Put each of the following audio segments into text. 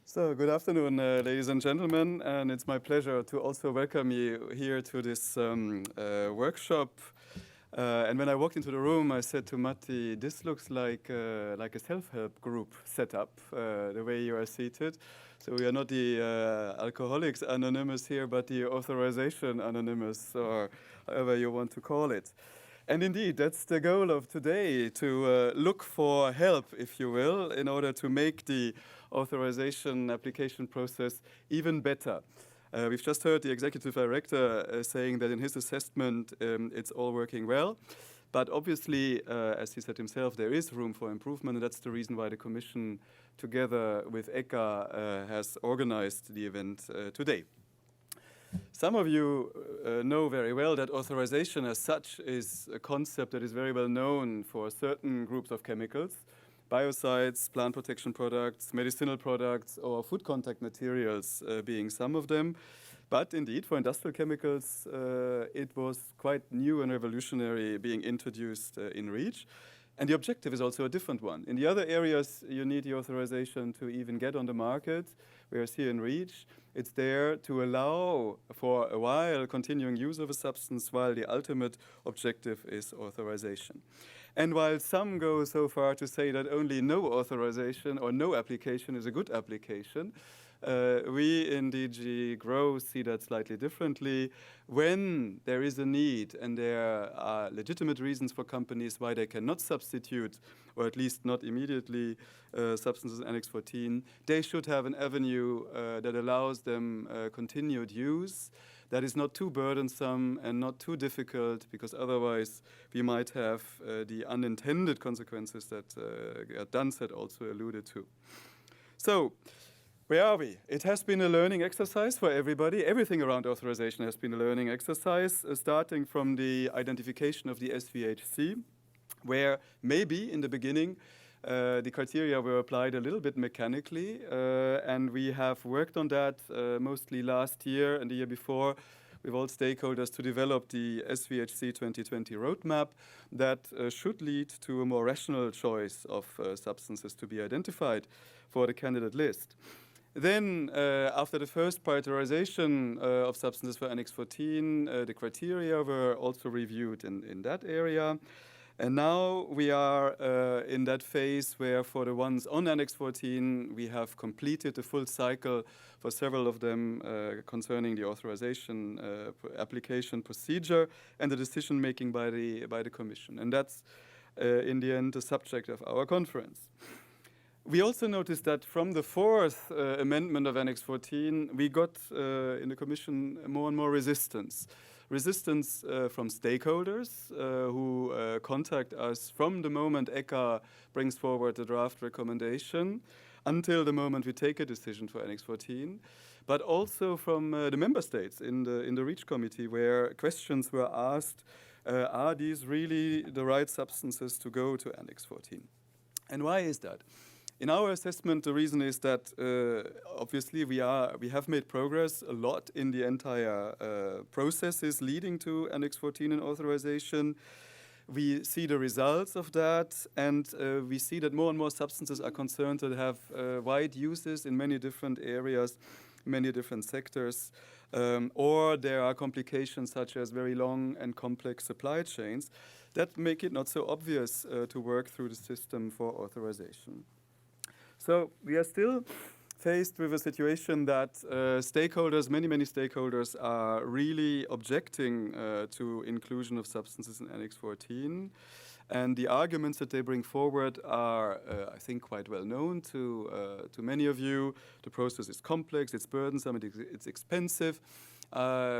So, good afternoon, ladies and gentlemen, and it's my pleasure to also welcome you here to this workshop. And when I walked into the room, I said to Matti, "This looks like a self-help group setup, the way you are seated. So we are not the Alcoholics Anonymous here, but the Authorization Anonymous, or however you want to call it." And indeed, that's the goal of today, to look for help, if you will, in order to make the authorization application process even better. We've just heard the executive director saying that in his assessment it's all working well. But obviously, as he said himself, there is room for improvement, and that's the reason why the Commission, together with ECHA, has organized the event today. Some of you know very well that authorization as such is a concept that is very well known for certain groups of chemicals, biocides, plant protection products, medicinal products, or food contact materials being some of them. But indeed, for industrial chemicals, it was quite new and revolutionary being introduced in REACH. And the objective is also a different one. In the other areas, you need the authorization to even get on the market, whereas here in REACH, it's there to allow for a while continuing use of a substance while the ultimate objective is authorization. And while some go so far to say that only no authorization or no application is a good application, we in DG GROW see that slightly differently. When there is a need and there are legitimate reasons for companies why they cannot substitute, or at least not immediately, substances in Annex 14, they should have an avenue that allows them continued use that is not too burdensome and not too difficult, because otherwise we might have the unintended consequences that Gerd Dunseth also alluded to. So, where are we? It has been a learning exercise for everybody. Everything around authorization has been a learning exercise, starting from the identification of the SVHC, where maybe in the beginning the criteria were applied a little bit mechanically, and we have worked on that mostly last year and the year before with all stakeholders to develop the SVHC 2020 roadmap that should lead to a more rational choice of substances to be identified for the candidate list. Then, after the first prioritization of substances for Annex 14, the criteria were also reviewed in that area. And now we are in that phase where for the ones on Annex 14, we have completed the full cycle for several of them concerning the authorization application procedure and the decision-making by the Commission. And that's, in the end, the subject of our conference. We also noticed that from the fourth amendment of Annex 14, we got in the Commission more and more resistance. Resistance from stakeholders who contact us from the moment ECHA brings forward the draft recommendation until the moment we take a decision for Annex 14, but also from the member states in the REACH committee, where questions were asked, are these really the right substances to go to Annex 14? And why is that? In our assessment, the reason is that obviously we have made progress a lot in the entire processes leading to Annex 14 and authorization. We see the results of that, and we see that more and more substances are concerned that have wide uses in many different areas, many different sectors, or there are complications such as very long and complex supply chains that make it not so obvious to work through the system for authorization. So we are still faced with a situation that stakeholders, many stakeholders, are really objecting to inclusion of substances in Annex 14. And the arguments that they bring forward are, I think, quite well known to many of you. The process is complex, it's burdensome, it's expensive.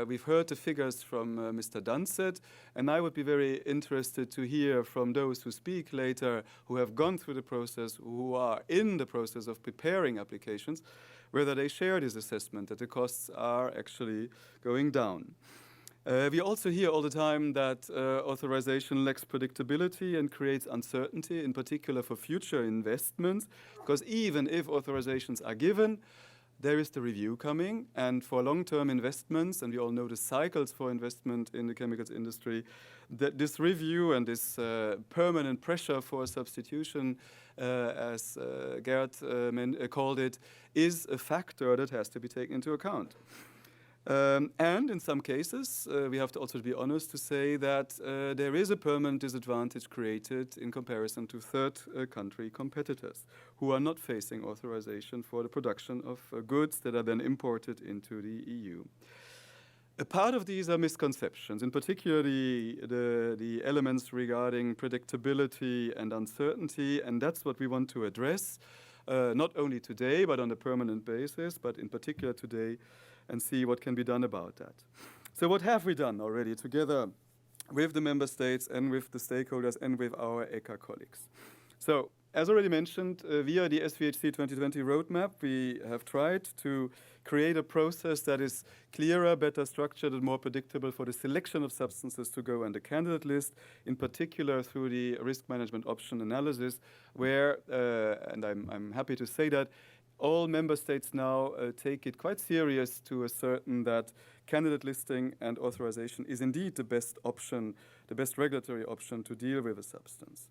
We've heard the figures from Mr. Dunseth, and I would be very interested to hear from those who speak later, who have gone through the process, who are in the process of preparing applications, whether they share this assessment that the costs are actually going down. We also hear all the time that authorization lacks predictability and creates uncertainty, in particular for future investments, because even if authorizations are given, there is the review coming, and for long-term investments, and we all know the cycles for investment in the chemicals industry, that this review and this permanent pressure for substitution, as Gerd called it, is a factor that has to be taken into account. And in some cases, we have to also be honest to say that there is a permanent disadvantage created in comparison to third country competitors who are not facing authorization for the production of goods that are then imported into the EU. A part of these are misconceptions, in particular the elements regarding predictability and uncertainty, and that's what we want to address, not only today, but on a permanent basis, but in particular today, and see what can be done about that. So what have we done already together with the member states and with the stakeholders and with our ECHA colleagues? So, as already mentioned, via the SVHC 2020 roadmap, we have tried to create a process that is clearer, better structured, and more predictable for the selection of substances to go on the candidate list, in particular through the risk management option analysis, where, and I'm happy to say that, all member states now take it quite serious to ascertain that candidate listing and authorization is indeed the best option, the best regulatory option to deal with a substance.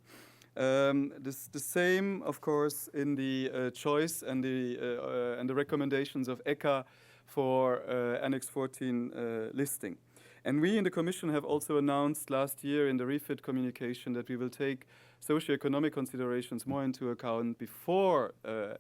The same, of course, in the choice and the recommendations of ECHA for Annex 14 listing. And we in the Commission have also announced last year in the REFIT communication that we will take socioeconomic considerations more into account before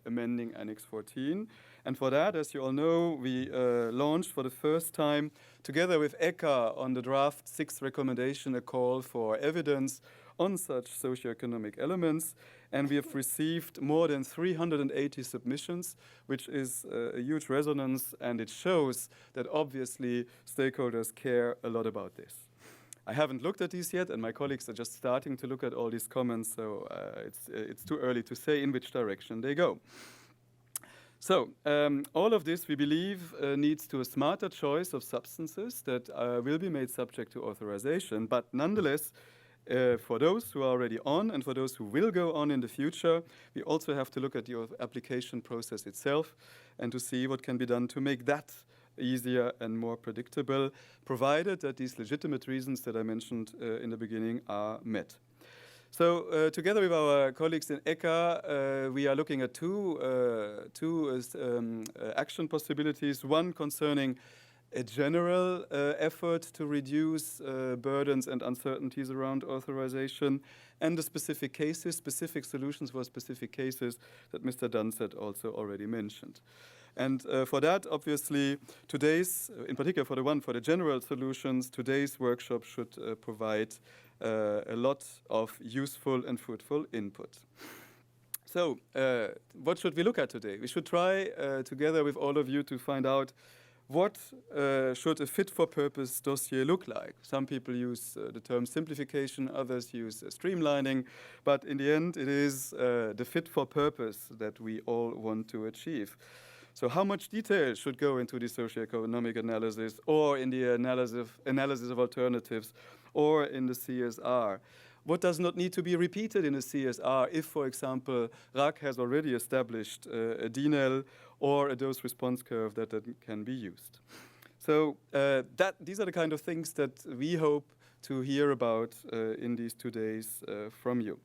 amending Annex 14. And for that, as you all know, we launched for the first time, together with ECHA on the draft 6th recommendation, a call for evidence on such socioeconomic elements, and we have received more than 380 submissions, which is a huge resonance, and it shows that obviously stakeholders care a lot about this. I haven't looked at these yet, and my colleagues are just starting to look at all these comments, so it's too early to say in which direction they go. So, all of this, we believe, needs to a smarter choice of substances that will be made subject to authorization, but nonetheless, for those who are already on and for those who will go on in the future, we also have to look at the application process itself and to see what can be done to make that easier and more predictable, provided that these legitimate reasons that I mentioned in the beginning are met. So together with our colleagues in ECHA, we are looking at two action possibilities, one concerning a general effort to reduce burdens and uncertainties around authorization, and the specific cases, specific solutions for specific cases that Mr. Dunsett also already mentioned. And for that, obviously, today's, in particular for the general solutions, today's workshop should provide a lot of useful and fruitful input. So what should we look at today? We should try together with all of you to find out what should a fit-for-purpose dossier look like? Some people use the term simplification, others use streamlining, but in the end, it is the fit-for-purpose that we all want to achieve. So how much detail should go into the socioeconomic analysis, or in the analysis of alternatives, or in the CSR? What does not need to be repeated in a CSR if, for example, RAC has already established a DNL or a dose response curve that can be used? So these are the kind of things that we hope to hear about in these 2 days from you.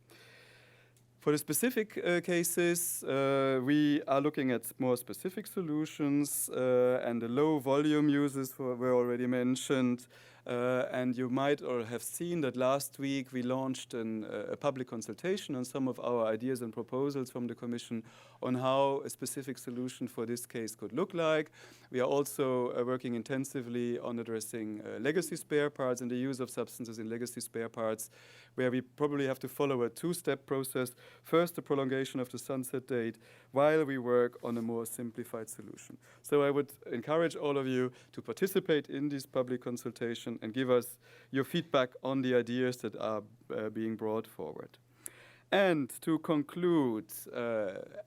For the specific cases, we are looking at more specific solutions, and the low volume uses were already mentioned. And you might or have seen that last week we launched a public consultation on some of our ideas and proposals from the Commission on how a specific solution for this case could look like. We are also working intensively on addressing legacy spare parts and the use of substances in legacy spare parts, where we probably have to follow a two-step process. First, the prolongation of the sunset date, while we work on a more simplified solution. So I would encourage all of you to participate in this public consultation and give us your feedback on the ideas that are being brought forward. And to conclude,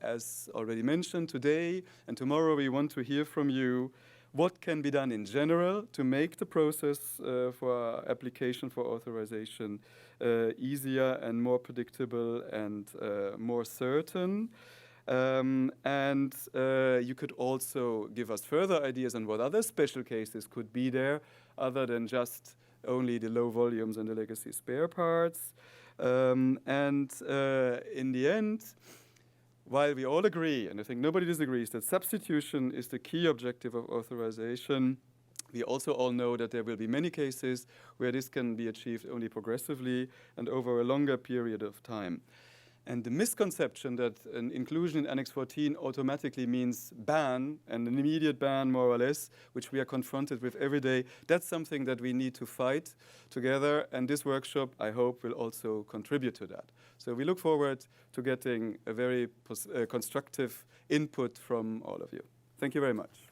as already mentioned, today and tomorrow we want to hear from you what can be done in general to make the process for application for authorization easier and more predictable and more certain. You could also give us further ideas on what other special cases could be there, other than just only the low volumes and the legacy spare parts. In the end, while we all agree, and I think nobody disagrees, that substitution is the key objective of authorization, we also all know that there will be many cases where this can be achieved only progressively and over a longer period of time. And the misconception that an inclusion in Annex 14 automatically means ban, and an immediate ban more or less, which we are confronted with every day, that's something that we need to fight together. And this workshop, I hope, will also contribute to that. So we look forward to getting a very constructive input from all of you. Thank you very much.